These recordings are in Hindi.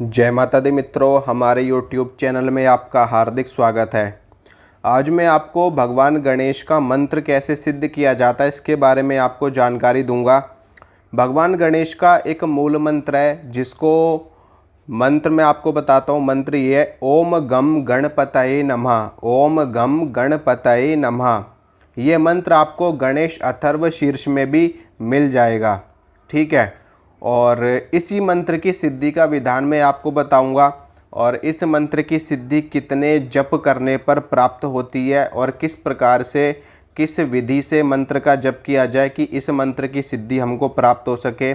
जय माता दी मित्रों, हमारे YouTube चैनल में आपका हार्दिक स्वागत है। आज मैं आपको भगवान गणेश का मंत्र कैसे सिद्ध किया जाता है इसके बारे में आपको जानकारी दूंगा। भगवान गणेश का एक मूल मंत्र है जिसको मंत्र मैं आपको बताता हूँ। मंत्र ये है ओम गम गणपतये नमः। ओम गम गणपतये नमः। ये मंत्र आपको गणेश अथर्व शीर्ष में भी मिल जाएगा, ठीक है। और इसी मंत्र की सिद्धि का विधान मैं आपको बताऊंगा और इस मंत्र की सिद्धि कितने जप करने पर प्राप्त होती है और किस प्रकार से किस विधि से मंत्र का जप किया जाए कि इस मंत्र की सिद्धि हमको प्राप्त हो सके।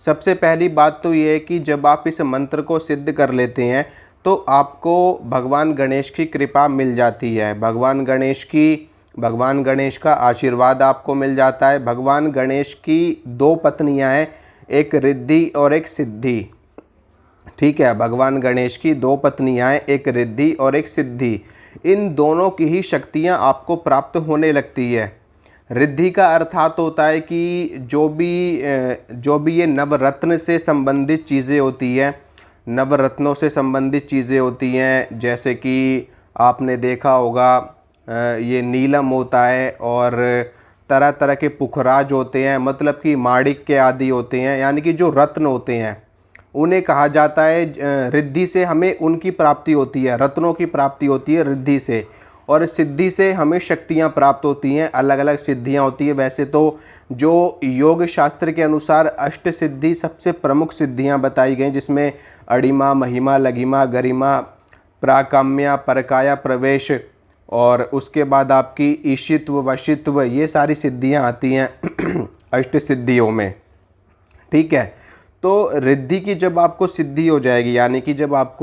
सबसे पहली बात तो ये है कि जब आप इस मंत्र को सिद्ध कर लेते हैं तो आपको भगवान गणेश की कृपा मिल जाती है। भगवान गणेश का आशीर्वाद आपको मिल जाता है। भगवान गणेश की दो पत्नियां हैं, एक रिद्धि और एक सिद्धि, ठीक है। भगवान गणेश की दो पत्नियां हैं, एक रिद्धि और एक सिद्धि। इन दोनों की ही शक्तियां आपको प्राप्त होने लगती है। रिद्धि का अर्थात होता है कि जो भी ये नवरत्न से संबंधित चीज़ें होती हैं, नवरत्नों से संबंधित चीज़ें होती हैं, जैसे कि आपने देखा होगा ये नीलम होता है और तरह तरह के पुखराज होते हैं, मतलब कि माणिक्य आदि होते हैं, यानी कि जो रत्न होते हैं उन्हें कहा जाता है। रिद्धि से हमें उनकी प्राप्ति होती है, रत्नों की प्राप्ति होती है रिद्धि से। और सिद्धि से हमें शक्तियां प्राप्त होती हैं, अलग अलग सिद्धियां होती हैं। वैसे तो जो योग शास्त्र के अनुसार अष्ट सिद्धि सबसे प्रमुख सिद्धियां बताई गई, जिसमें अणिमा, महिमा, लघिमा, गरिमा, प्राकाम्या, परकाया, प्रवेश और उसके बाद आपकी ईशित्व, वशित्व, ये सारी सिद्धियां आती हैं अष्ट सिद्धियों में, ठीक है। तो रिद्धि की जब आपको सिद्धि हो जाएगी, यानी कि जब आप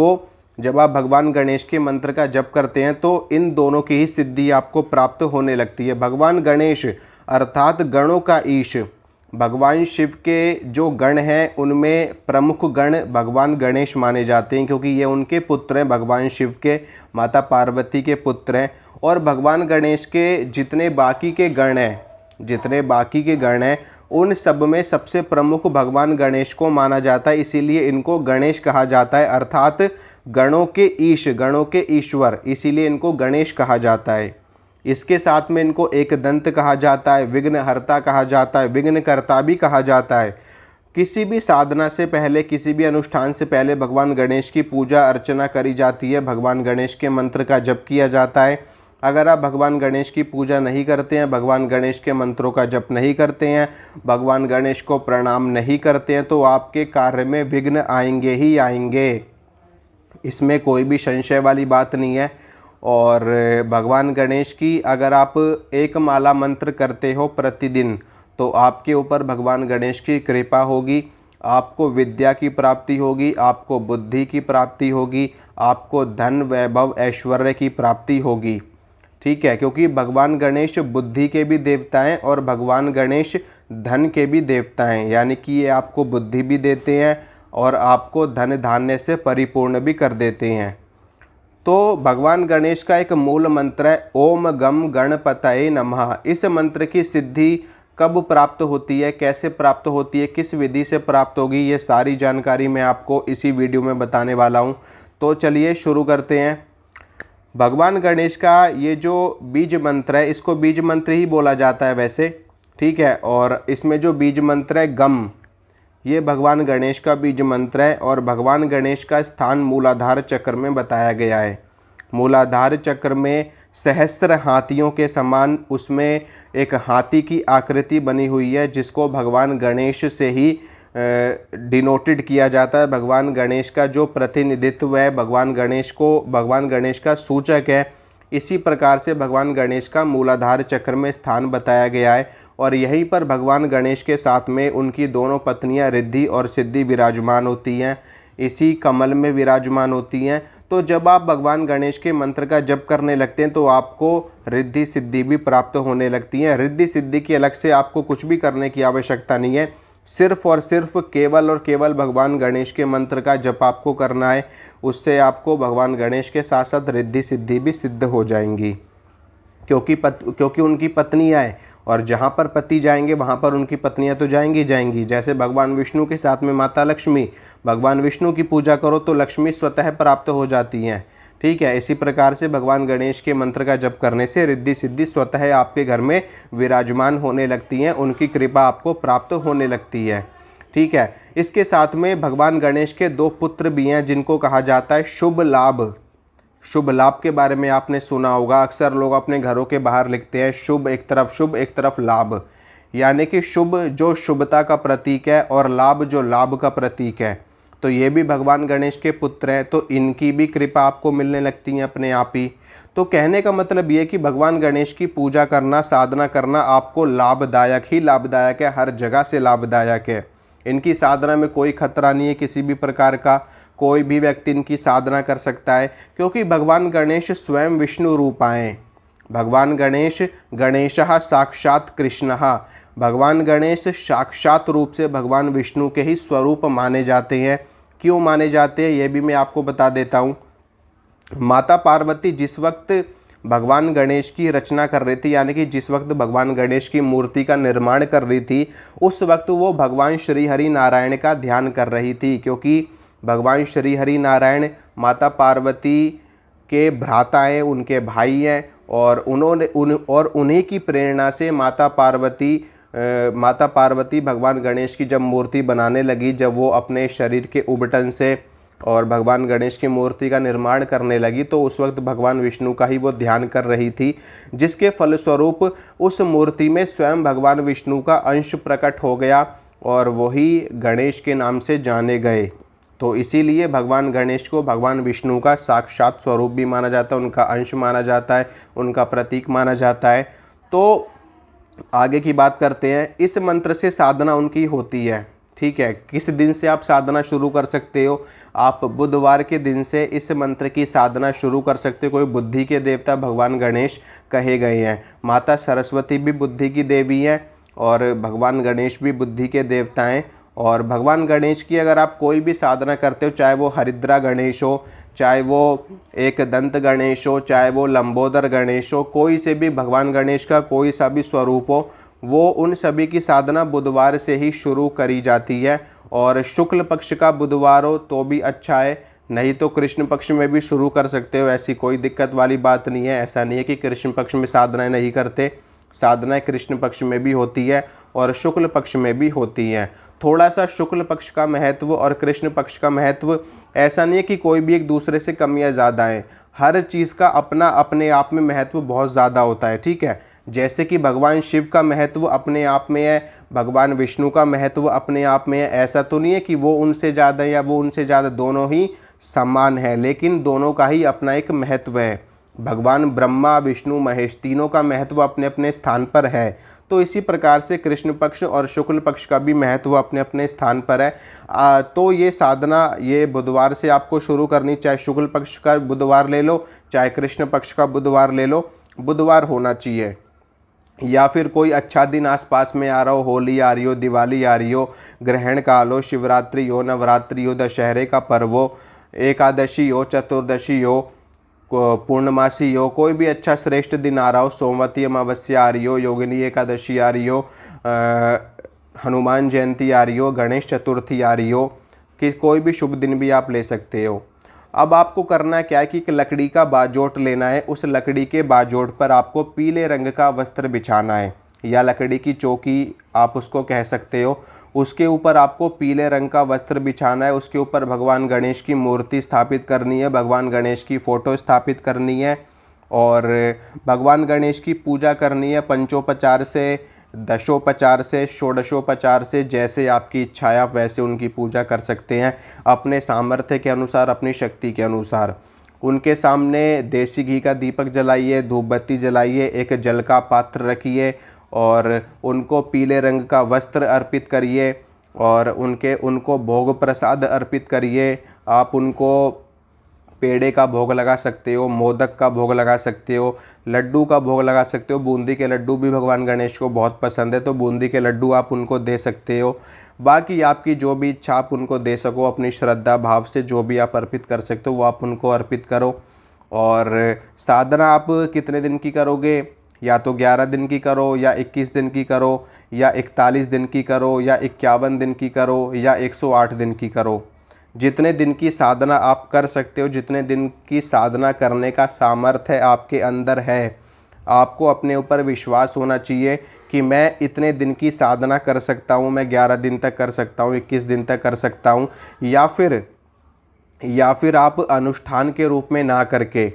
भगवान गणेश के मंत्र का जप करते हैं तो इन दोनों की ही सिद्धि आपको प्राप्त होने लगती है। भगवान गणेश अर्थात गणों का ईश, भगवान शिव के जो गण हैं उनमें प्रमुख गण भगवान गणेश माने जाते हैं, क्योंकि ये उनके पुत्र हैं, भगवान शिव के माता पार्वती के पुत्र हैं। और भगवान गणेश के जितने बाकी के गण हैं उन सब में सबसे प्रमुख भगवान गणेश को माना जाता है, इसीलिए इनको गणेश कहा जाता है, अर्थात गणों के ईश, गणों के ईश्वर, इसीलिए इनको गणेश कहा जाता है। इसके साथ में इनको एक दंत कहा जाता है, विघ्नहर्ता कहा जाता है, विघ्नकर्ता भी कहा जाता है। किसी भी साधना से पहले, किसी भी अनुष्ठान से पहले भगवान गणेश की पूजा अर्चना करी जाती है, भगवान गणेश के मंत्र का जप किया जाता है। अगर आप भगवान गणेश की पूजा नहीं करते हैं, भगवान गणेश के मंत्रों का जप नहीं करते हैं, भगवान गणेश को प्रणाम नहीं करते हैं, तो आपके कार्य में विघ्न आएंगे ही आएंगे, इसमें कोई भी संशय वाली बात नहीं है। और भगवान गणेश की अगर आप एक माला मंत्र करते हो प्रतिदिन तो आपके ऊपर भगवान गणेश की कृपा होगी, आपको विद्या की प्राप्ति होगी, आपको बुद्धि की प्राप्ति होगी, आपको धन, वैभव, ऐश्वर्य की प्राप्ति होगी, ठीक है। क्योंकि भगवान गणेश बुद्धि के भी देवता हैं और भगवान गणेश धन के भी देवता हैं, यानी कि ये आपको बुद्धि भी देते हैं और आपको धन धान्य से परिपूर्ण भी कर देते हैं। तो भगवान गणेश का एक मूल मंत्र है ओम गम गणपतये नमः। इस मंत्र की सिद्धि कब प्राप्त होती है, कैसे प्राप्त होती है, किस विधि से प्राप्त होगी, ये सारी जानकारी मैं आपको इसी वीडियो में बताने वाला हूँ। तो चलिए शुरू करते हैं। भगवान गणेश का ये जो बीज मंत्र है, इसको बीज मंत्र ही बोला जाता है वैसे, ठीक है। और इसमें जो बीज मंत्र है गम, ये भगवान गणेश का बीज मंत्र है और भगवान गणेश का स्थान मूलाधार चक्र में बताया गया है। मूलाधार चक्र में सहस्त्र हाथियों के समान उसमें एक हाथी की आकृति बनी हुई है, जिसको भगवान गणेश से ही डिनोटेड किया जाता है। भगवान गणेश का जो प्रतिनिधित्व है, भगवान गणेश का सूचक है। इसी प्रकार से भगवान गणेश का मूलाधार चक्र में स्थान बताया गया है और यहीं पर भगवान गणेश के साथ में उनकी दोनों पत्नियां रिद्धि और सिद्धि विराजमान होती हैं, इसी कमल में विराजमान होती हैं। तो जब आप भगवान गणेश के मंत्र का जप करने लगते हैं तो आपको रिद्धि सिद्धि भी प्राप्त होने लगती हैं। रिद्धि सिद्धि की अलग से आपको कुछ भी करने की आवश्यकता नहीं है, सिर्फ और सिर्फ केवल और केवल भगवान गणेश के मंत्र का जप आपको करना है, उससे आपको भगवान गणेश के साथ साथ रिद्धि सिद्धि भी सिद्ध हो जाएंगी। क्योंकि उनकी पत्नियां हैं और जहाँ पर पति जाएंगे वहाँ पर उनकी पत्नियाँ तो जाएंगी जाएंगी। जैसे भगवान विष्णु के साथ में माता लक्ष्मी, भगवान विष्णु की पूजा करो तो लक्ष्मी स्वतः प्राप्त हो जाती हैं। ठीक है, इसी प्रकार से भगवान गणेश के मंत्र का जप करने से रिद्धि सिद्धि स्वतः आपके घर में विराजमान होने लगती हैं, उनकी कृपा आपको प्राप्त होने लगती है। ठीक है, इसके साथ में भगवान गणेश के 2 पुत्र भी हैं जिनको कहा जाता है शुभ लाभ। शुभ लाभ के बारे में आपने सुना होगा, अक्सर लोग अपने घरों के बाहर लिखते हैं शुभ एक तरफ लाभ, यानी कि शुभ जो शुभता का प्रतीक है और लाभ जो लाभ का प्रतीक है। तो ये भी भगवान गणेश के पुत्र हैं, तो इनकी भी कृपा आपको मिलने लगती है अपने आप ही। तो कहने का मतलब ये कि भगवान गणेश की पूजा करना, साधना करना आपको लाभदायक ही लाभदायक है, हर जगह से लाभदायक है। इनकी साधना में कोई खतरा नहीं है किसी भी प्रकार का, कोई भी व्यक्ति इनकी साधना कर सकता है, क्योंकि भगवान गणेश स्वयं विष्णु रूप आए। भगवान गणेश गणेशः साक्षात कृष्णः, भगवान गणेश साक्षात रूप से भगवान विष्णु के ही स्वरूप माने जाते हैं। क्यों माने जाते हैं ये भी मैं आपको बता देता हूँ। माता पार्वती जिस वक्त भगवान गणेश की रचना कर रही थी, यानी कि जिस वक्त भगवान गणेश की मूर्ति का निर्माण कर रही थी, उस वक्त वो भगवान श्री हरि नारायण का ध्यान कर रही थी, क्योंकि भगवान श्री हरि नारायण माता पार्वती के भ्राता हैं, उनके भाई हैं, और उन्हीं की प्रेरणा से माता पार्वती भगवान गणेश की जब मूर्ति बनाने लगी, जब वो अपने शरीर के उबटन से और भगवान गणेश की मूर्ति का निर्माण करने लगी, तो उस वक्त भगवान विष्णु का ही वो ध्यान कर रही थी, जिसके फलस्वरूप उस मूर्ति में स्वयं भगवान विष्णु का अंश प्रकट हो गया और वही गणेश के नाम से जाने गए। तो इसीलिए भगवान गणेश को भगवान विष्णु का साक्षात स्वरूप भी माना जाता है, उनका अंश माना जाता है, उनका प्रतीक माना जाता है। तो आगे की बात करते हैं। इस मंत्र से साधना उनकी होती है। ठीक है, किस दिन से आप साधना शुरू कर सकते हो? आप बुधवार के दिन से इस मंत्र की साधना शुरू कर सकते हो। कोई बुद्धि के देवता भगवान गणेश कहे गए हैं। माता सरस्वती भी बुद्धि की देवी हैं और भगवान गणेश भी बुद्धि के देवता हैं। और भगवान गणेश की अगर आप कोई भी साधना करते हो, चाहे वो हरिद्रा गणेश हो, चाहे वो एक दंत गणेश हो, चाहे वो लंबोदर गणेश हो, कोई से भी भगवान गणेश का कोई सा भी स्वरूप हो, वो उन सभी की साधना बुधवार से ही शुरू करी जाती है। और शुक्ल पक्ष का बुधवार हो तो भी अच्छा है, नहीं तो कृष्ण पक्ष में भी शुरू कर सकते हो, ऐसी कोई दिक्कत वाली बात नहीं है। ऐसा नहीं है कि कृष्ण पक्ष में साधनाएं नहीं करते, साधनाएं कृष्ण पक्ष में भी होती है और शुक्ल पक्ष में भी होती हैं। थोड़ा सा शुक्ल पक्ष का महत्व और कृष्ण पक्ष का महत्व, ऐसा नहीं है कि कोई भी एक दूसरे से कम या ज़्यादा है, हर चीज़ का अपना अपने आप में महत्व बहुत ज़्यादा होता है। ठीक है, जैसे कि भगवान शिव का महत्व अपने आप में है, भगवान विष्णु का महत्व अपने आप में है, ऐसा तो नहीं है कि वो उनसे ज़्यादा या वो उनसे ज़्यादा, दोनों ही समान है, लेकिन दोनों का ही अपना एक महत्व है। भगवान ब्रह्मा विष्णु महेश तीनों का महत्व अपने अपने स्थान पर है। तो इसी प्रकार से कृष्ण पक्ष और शुक्ल पक्ष का भी महत्व अपने अपने स्थान पर है। तो ये साधना ये बुधवार से आपको शुरू करनी, चाहे शुक्ल पक्ष का बुधवार ले लो, चाहे कृष्ण पक्ष का बुधवार ले लो, बुधवार होना चाहिए। या फिर कोई अच्छा दिन आसपास में आ रहा हो, होली आ रही हो, दिवाली आ रही हो, ग्रहण काल हो, शिवरात्रि हो, नवरात्रि हो, दशहरे का पर्व हो, एकादशी हो, चतुर्दशी हो, पूर्णमासी हो, कोई भी अच्छा श्रेष्ठ दिन आ रहा हो, सोमवती अमावस्या आ रही हो, योगिनी एकादशी आ रही हो, हनुमान जयंती आ रही हो, गणेश चतुर्थी आ रही हो, कि कोई भी शुभ दिन भी आप ले सकते हो। अब आपको करना क्या है कि एक लकड़ी का बाजोट लेना है, उस लकड़ी के बाजोट पर आपको पीले रंग का वस्त्र बिछाना है, या लकड़ी की चौकी आप उसको कह सकते हो। उसके ऊपर आपको पीले रंग का वस्त्र बिछाना है, उसके ऊपर भगवान गणेश की मूर्ति स्थापित करनी है, भगवान गणेश की फ़ोटो स्थापित करनी है और भगवान गणेश की पूजा करनी है पंचोपचार से, दशोपचार से, षोडशोपचार से, जैसे आपकी इच्छा है आप वैसे उनकी पूजा कर सकते हैं, अपने सामर्थ्य के अनुसार, अपनी शक्ति के अनुसार। उनके सामने देसी घी का दीपक जलाइए, धूप बत्ती जलाइए, एक जल का पात्र रखिए और उनको पीले रंग का वस्त्र अर्पित करिए और उनको भोग प्रसाद अर्पित करिए। आप उनको पेड़े का भोग लगा सकते हो, मोदक का भोग लगा सकते हो, लड्डू का भोग लगा सकते हो। बूंदी के लड्डू भी भगवान गणेश को बहुत पसंद है, तो बूंदी के लड्डू आप उनको दे सकते हो। बाकी आपकी जो भी इच्छा आप उनको दे सको, अपनी श्रद्धा भाव से जो भी आप अर्पित कर सकते हो वो आप उनको अर्पित करो। और साधना आप कितने दिन की करोगे? या तो 11 दिन की करो, या 21 दिन की करो, या 41 दिन की करो, या 51 दिन की करो, या 108 दिन की करो। जितने दिन की साधना आप कर सकते हो, जितने दिन की साधना करने का सामर्थ्य आपके अंदर है, आपको अपने ऊपर विश्वास होना चाहिए कि मैं इतने दिन की साधना कर सकता हूँ, मैं 11 दिन तक कर सकता हूँ, 21 दिन तक कर सकता हूँ। या फिर आप अनुष्ठान के रूप में ना करके,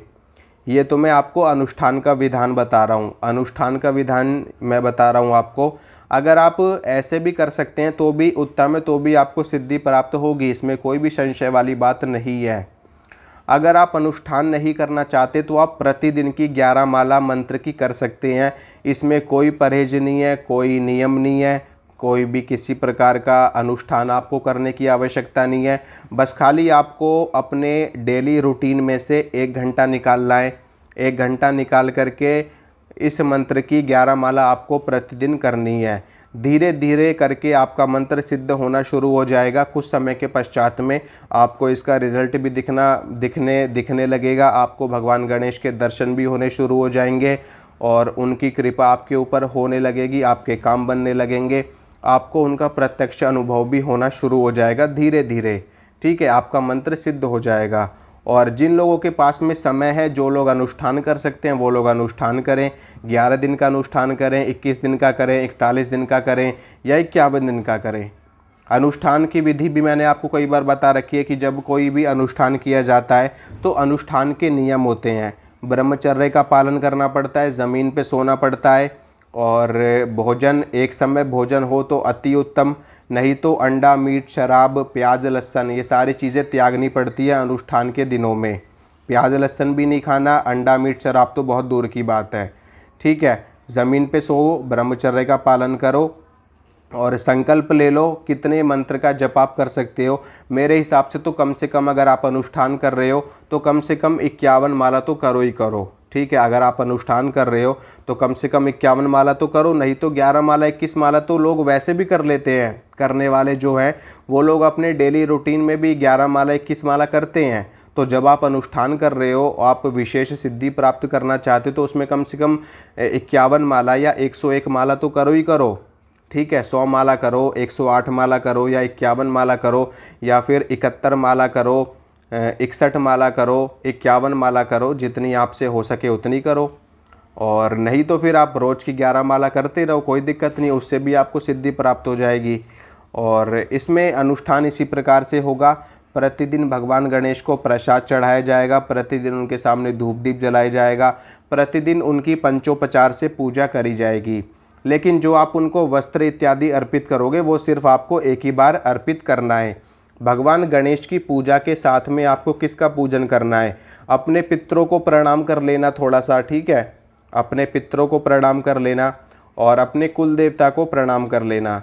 ये तो मैं आपको अनुष्ठान का विधान बता रहा हूँ, अनुष्ठान का विधान मैं बता रहा हूँ आपको। अगर आप ऐसे भी कर सकते हैं तो भी उत्तम है, तो भी आपको सिद्धि प्राप्त होगी, इसमें कोई भी संशय वाली बात नहीं है। अगर आप अनुष्ठान नहीं करना चाहते तो आप प्रतिदिन की 11 माला मंत्र की कर सकते हैं, इसमें कोई परहेज नहीं है, कोई नियम नहीं है, कोई भी किसी प्रकार का अनुष्ठान आपको करने की आवश्यकता नहीं है। बस खाली आपको अपने डेली रूटीन में से 1 घंटा निकालना है। 1 घंटा निकाल करके इस मंत्र की 11 माला आपको प्रतिदिन करनी है। धीरे धीरे करके आपका मंत्र सिद्ध होना शुरू हो जाएगा। कुछ समय के पश्चात में आपको इसका रिजल्ट भी दिखने लगेगा। आपको भगवान गणेश के दर्शन भी होने शुरू हो जाएंगे और उनकी कृपा आपके ऊपर होने लगेगी, आपके काम बनने लगेंगे, आपको उनका प्रत्यक्ष अनुभव भी होना शुरू हो जाएगा धीरे धीरे। ठीक है, आपका मंत्र सिद्ध हो जाएगा। और जिन लोगों के पास में समय है, जो लोग अनुष्ठान कर सकते हैं, वो लोग अनुष्ठान करें। 11 दिन का अनुष्ठान करें, 21 दिन का करें, 41 दिन का करें, या 51 दिन का करें। अनुष्ठान की विधि भी मैंने आपको कई बार बता रखी है कि जब कोई भी अनुष्ठान किया जाता है तो अनुष्ठान के नियम होते हैं। ब्रह्मचर्य का पालन करना पड़ता है, ज़मीन पे सोना पड़ता है, और भोजन, एक समय भोजन हो तो अति उत्तम, नहीं तो अंडा, मीट, शराब, प्याज, लहसुन, ये सारी चीज़ें त्यागनी पड़ती है अनुष्ठान के दिनों में। प्याज लहसुन भी नहीं खाना, अंडा, मीट, शराब तो बहुत दूर की बात है। ठीक है, ज़मीन पे सो, ब्रह्मचर्य का पालन करो और संकल्प ले लो कितने मंत्र का जप आप कर सकते हो। मेरे हिसाब से तो कम से कम, अगर आप अनुष्ठान कर रहे हो तो कम से कम 51 माला तो करो ही करो। ठीक है, अगर आप अनुष्ठान कर रहे हो तो कम से कम 51 माला तो करो, नहीं तो 11 माला 21 माला तो लोग वैसे भी कर लेते हैं। करने वाले जो हैं वो लोग अपने डेली रूटीन में भी 11 माला 21 माला करते हैं। तो जब आप अनुष्ठान कर रहे हो, आप विशेष सिद्धि प्राप्त करना चाहते हो, तो उसमें कम से कम 51 माला या 101 माला तो करो ही करो। ठीक है, 100 माला करो, 108 माला करो, या 51 माला करो, या फिर 71 माला करो, 61 माला करो, 51 माला करो, जितनी आपसे हो सके उतनी करो। और नहीं तो फिर आप रोज़ की 11 माला करते रहो, कोई दिक्कत नहीं, उससे भी आपको सिद्धि प्राप्त हो जाएगी। और इसमें अनुष्ठान इसी प्रकार से होगा। प्रतिदिन भगवान गणेश को प्रसाद चढ़ाया जाएगा, प्रतिदिन उनके सामने धूप दीप जलाया जाएगा, प्रतिदिन उनकी पंचोपचार से पूजा करी जाएगी। लेकिन जो आप उनको वस्त्र इत्यादि अर्पित करोगे वो सिर्फ आपको एक ही बार अर्पित करना है। भगवान गणेश की पूजा के साथ में आपको किसका पूजन करना है? अपने पितरों को प्रणाम कर लेना थोड़ा सा। ठीक है, अपने पितरों को प्रणाम कर लेना और अपने कुल देवता को प्रणाम कर लेना।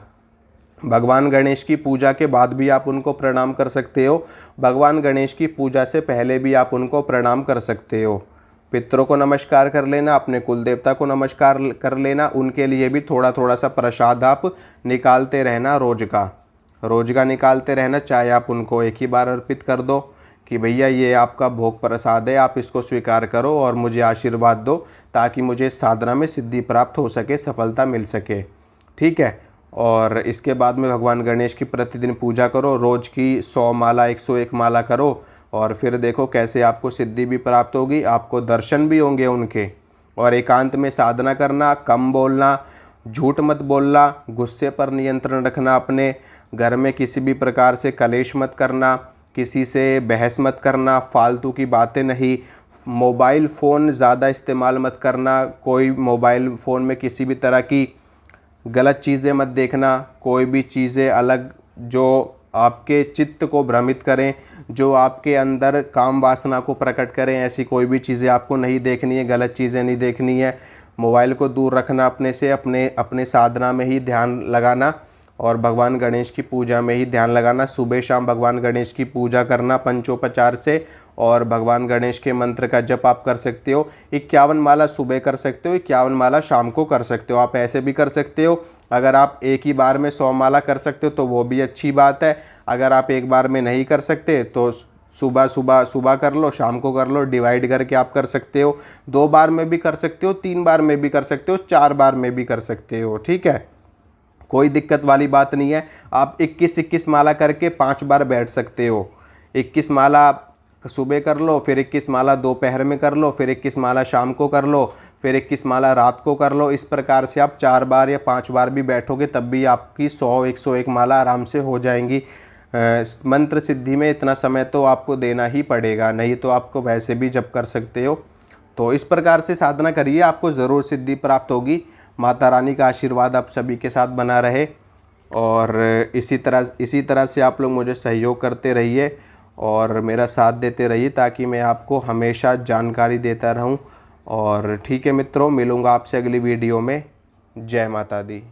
भगवान गणेश की पूजा के बाद भी आप उनको प्रणाम कर सकते हो, भगवान गणेश की पूजा से पहले भी आप उनको प्रणाम कर सकते हो। पितरों को नमस्कार कर लेना, अपने कुल देवता को नमस्कार कर लेना, उनके लिए भी थोड़ा थोड़ा सा प्रसाद आप निकालते रहना, रोज का निकालते रहना। चाहे आप उनको एक ही बार अर्पित कर दो कि भैया ये आपका भोग प्रसाद है, आप इसको स्वीकार करो और मुझे आशीर्वाद दो, ताकि मुझे साधना में सिद्धि प्राप्त हो सके, सफलता मिल सके। ठीक है, और इसके बाद में भगवान गणेश की प्रतिदिन पूजा करो, रोज़ की 100 माला 101 माला करो, और फिर देखो कैसे आपको सिद्धि भी प्राप्त होगी, आपको दर्शन भी होंगे उनके। और एकांत में साधना करना, कम बोलना, झूठ मत बोलना, गुस्से पर नियंत्रण रखना, अपने घर में किसी भी प्रकार से कलेश मत करना, किसी से बहस मत करना, फालतू की बातें नहीं, मोबाइल फ़ोन ज़्यादा इस्तेमाल मत करना, कोई मोबाइल फ़ोन में किसी भी तरह की गलत चीज़ें मत देखना, कोई भी चीज़ें अलग जो आपके चित्त को भ्रमित करें, जो आपके अंदर काम वासना को प्रकट करें, ऐसी कोई भी चीज़ें आपको नहीं देखनी है, गलत चीज़ें नहीं देखनी है। मोबाइल को दूर रखना अपने से, अपने साधना में ही ध्यान लगाना और भगवान गणेश की पूजा में ही ध्यान लगाना। सुबह शाम भगवान गणेश की पूजा करना पंचोपचार से, और भगवान गणेश के मंत्र का जप आप कर सकते हो। 51 माला सुबह कर सकते हो, 51 माला शाम को कर सकते हो। आप ऐसे भी कर सकते हो, अगर आप एक ही बार में 100 माला कर सकते हो तो वो भी अच्छी बात है। अगर आप एक बार में नहीं कर सकते तो सुबह कर लो, शाम को कर लो, डिवाइड करके आप कर सकते हो। 2 बार में भी कर सकते हो, 3 बार में भी कर सकते हो, 4 बार में भी कर सकते हो, ठीक है, कोई दिक्कत वाली बात नहीं है। आप 21-21 माला करके 5 बार बैठ सकते हो। 21 माला सुबह कर लो, फिर 21 माला दोपहर में कर लो, फिर 21 माला शाम को कर लो, फिर 21 माला रात को कर लो। इस प्रकार से आप 4 बार या 5 बार भी बैठोगे तब भी आपकी 100-101 माला आराम से हो जाएंगी। मंत्र सिद्धि में इतना समय तो आपको देना ही पड़ेगा, नहीं तो आपको वैसे भी जप कर सकते हो। तो इस प्रकार से साधना करिए, आपको ज़रूर सिद्धि प्राप्त होगी। माता रानी का आशीर्वाद आप सभी के साथ बना रहे और इसी तरह से आप लोग मुझे सहयोग करते रहिए और मेरा साथ देते रहिए ताकि मैं आपको हमेशा जानकारी देता रहूं। और ठीक है मित्रों, मिलूँगा आपसे अगली वीडियो में। जय माता दी।